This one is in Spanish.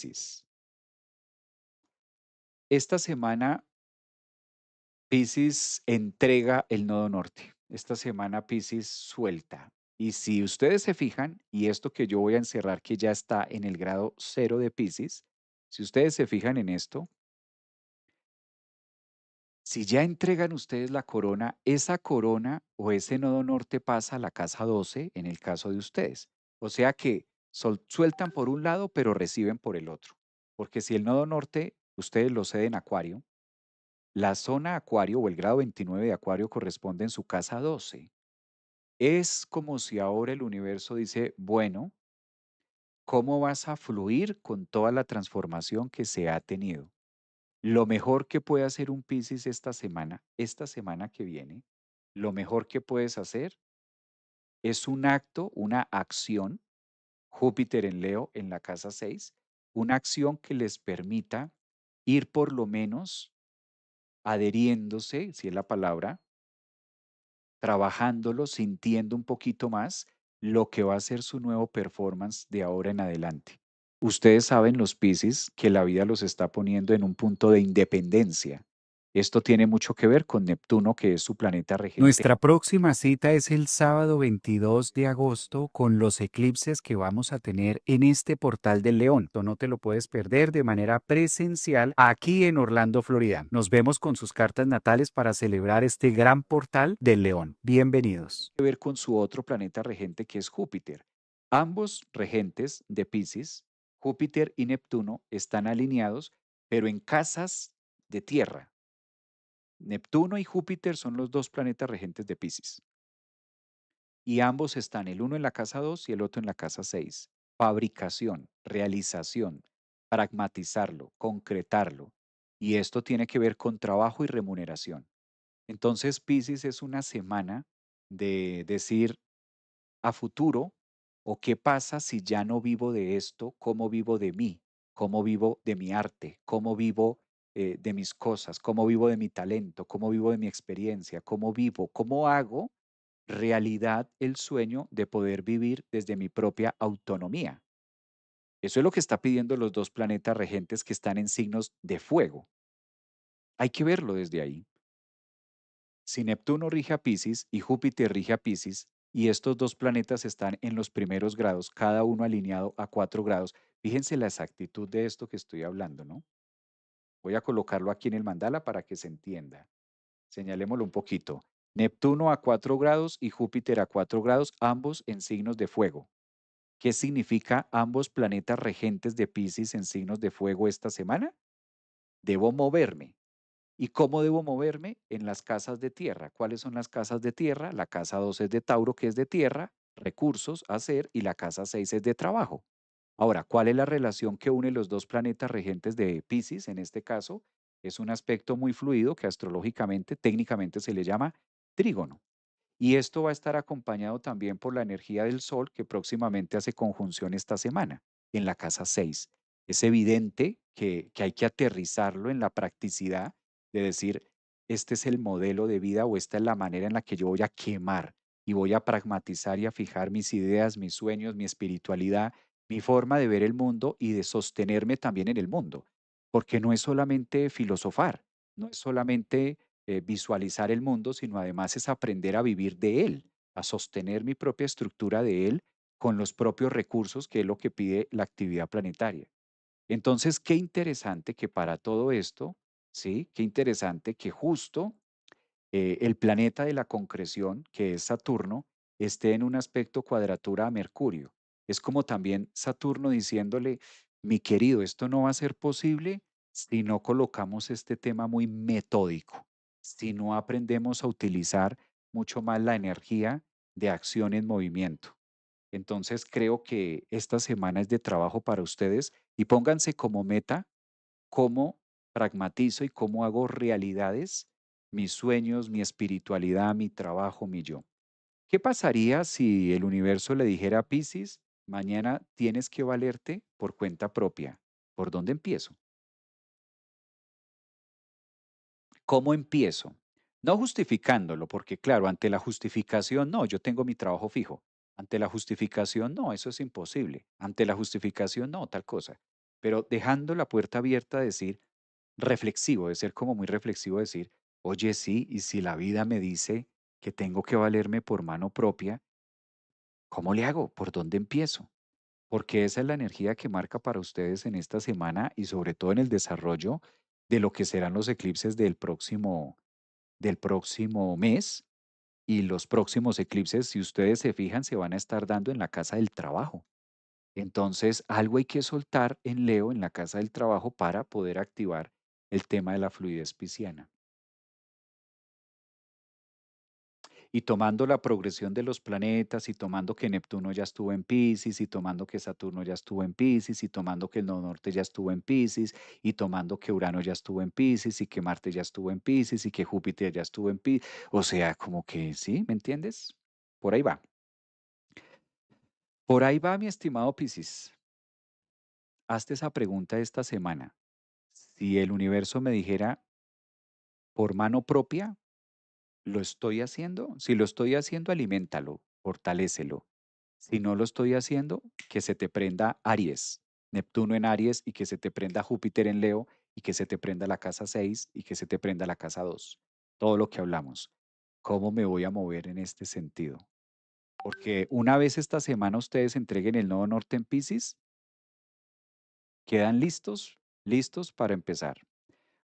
Piscis. Esta semana Piscis entrega el nodo norte. Esta semana Piscis suelta. Y si ustedes se fijan, y esto que yo voy a encerrar que ya está en el grado cero de Piscis, si ustedes se fijan en esto, si ya entregan ustedes la corona, esa corona o ese nodo norte pasa a la casa 12 en el caso de ustedes. O sea que sueltan por un lado, pero reciben por el otro. Porque si el nodo norte ustedes lo ceden a Acuario, la zona Acuario o el grado 29 de Acuario corresponde en su casa 12. Es como si ahora el universo dice, bueno, ¿cómo vas a fluir con toda la transformación que se ha tenido? Lo mejor que puede hacer un Piscis esta semana que viene, lo mejor que puedes hacer es un acto, una acción, Júpiter en Leo en la casa 6, una acción que les permita ir por lo menos adheriéndose, si es la palabra, trabajándolo, sintiendo un poquito más lo que va a ser su nuevo performance de ahora en adelante. Ustedes saben, los Piscis, que la vida los está poniendo en un punto de independencia. Esto tiene mucho que ver con Neptuno, que es su planeta regente. Nuestra próxima cita es el sábado 22 de agosto con los eclipses que vamos a tener en este portal del León. No te lo puedes perder de manera presencial aquí en Orlando, Florida. Nos vemos con sus cartas natales para celebrar este gran portal del León. Bienvenidos. Que ver con su otro planeta regente, que es Júpiter. Ambos regentes de Piscis, Júpiter y Neptuno, están alineados, pero en casas de tierra. Neptuno y Júpiter son los dos planetas regentes de Piscis. Y ambos están, el uno en la casa 2 y el otro en la casa 6. Fabricación, realización, pragmatizarlo, concretarlo. Y esto tiene que ver con trabajo y remuneración. Entonces, Piscis es una semana de decir a futuro, o qué pasa si ya no vivo de esto, cómo vivo de mí, cómo vivo de mi arte, cómo vivo de mis cosas, cómo vivo de mi talento, cómo vivo de mi experiencia, cómo vivo, cómo hago realidad el sueño de poder vivir desde mi propia autonomía. Eso es lo que está pidiendo los dos planetas regentes que están en signos de fuego. Hay que verlo desde ahí. Si Neptuno rige a Piscis y Júpiter rige a Piscis, y estos dos planetas están en los primeros grados, cada uno alineado a 4 grados, fíjense la exactitud de esto que estoy hablando, ¿no? Voy a colocarlo aquí en el mandala para que se entienda. Señalémoslo un poquito. Neptuno a 4 grados y Júpiter a 4 grados, ambos en signos de fuego. ¿Qué significa ambos planetas regentes de Piscis en signos de fuego esta semana? Debo moverme. ¿Y cómo debo moverme? En las casas de tierra. ¿Cuáles son las casas de tierra? La casa 2 es de Tauro, que es de tierra, recursos, hacer, y la casa 6 es de trabajo. Ahora, ¿cuál es la relación que une los dos planetas regentes de Piscis en este caso? Es un aspecto muy fluido que astrológicamente, técnicamente se le llama trígono. Y esto va a estar acompañado también por la energía del Sol, que próximamente hace conjunción esta semana en la casa 6. Es evidente que hay que aterrizarlo en la practicidad de decir, este es el modelo de vida o esta es la manera en la que yo voy a quemar y voy a pragmatizar y a fijar mis ideas, mis sueños, mi espiritualidad, mi forma de ver el mundo y de sostenerme también en el mundo. Porque no es solamente filosofar, no es solamente visualizar el mundo, sino además es aprender a vivir de él, a sostener mi propia estructura de él con los propios recursos, que es lo que pide la actividad planetaria. Entonces, qué interesante que para todo esto, ¿sí? Qué interesante que justo el planeta de la concreción, que es Saturno, esté en un aspecto cuadratura a Mercurio. Es como también Saturno diciéndole, mi querido, esto no va a ser posible si no colocamos este tema muy metódico, si no aprendemos a utilizar mucho más la energía de acción en movimiento. Entonces creo que esta semana es de trabajo para ustedes y pónganse como meta cómo pragmatizo y cómo hago realidades mis sueños, mi espiritualidad, mi trabajo, mi yo. ¿Qué pasaría si el universo le dijera a Piscis, mañana tienes que valerte por cuenta propia? ¿Por dónde empiezo? ¿Cómo empiezo? No justificándolo, porque claro, ante la justificación, no, yo tengo mi trabajo fijo. Ante la justificación, no, eso es imposible. Ante la justificación, no, tal cosa. pero dejando la puerta abierta a decir, reflexivo, de ser como muy reflexivo, decir, oye, sí, y si la vida me dice que tengo que valerme por mano propia, ¿cómo le hago? ¿Por dónde empiezo? Porque esa es la energía que marca para ustedes en esta semana y sobre todo en el desarrollo de lo que serán los eclipses del próximo mes y los próximos eclipses, si ustedes se fijan, se van a estar dando en la casa del trabajo. Entonces, algo hay que soltar en Leo, en la casa del trabajo, para poder activar el tema de la fluidez pisciana. Y tomando la progresión de los planetas, y tomando que Neptuno ya estuvo en Piscis, y tomando que Saturno ya estuvo en Piscis, y tomando que el nodo norte ya estuvo en Piscis, y tomando que Urano ya estuvo en Piscis, y que Marte ya estuvo en Piscis, y que Júpiter ya estuvo en Piscis. O sea, como que, ¿sí? ¿Me entiendes? Por ahí va. Por ahí va, mi estimado Piscis. Hazte esa pregunta esta semana. Si el universo me dijera por mano propia, ¿lo estoy haciendo? Si lo estoy haciendo, aliméntalo, fortalécelo. Si no lo estoy haciendo, que se te prenda Aries, Neptuno en Aries y que se te prenda Júpiter en Leo y que se te prenda la casa 6 y que se te prenda la casa 2. Todo lo que hablamos. ¿Cómo me voy a mover en este sentido? Porque una vez esta semana ustedes entreguen el nodo norte en Piscis, quedan listos, listos para empezar.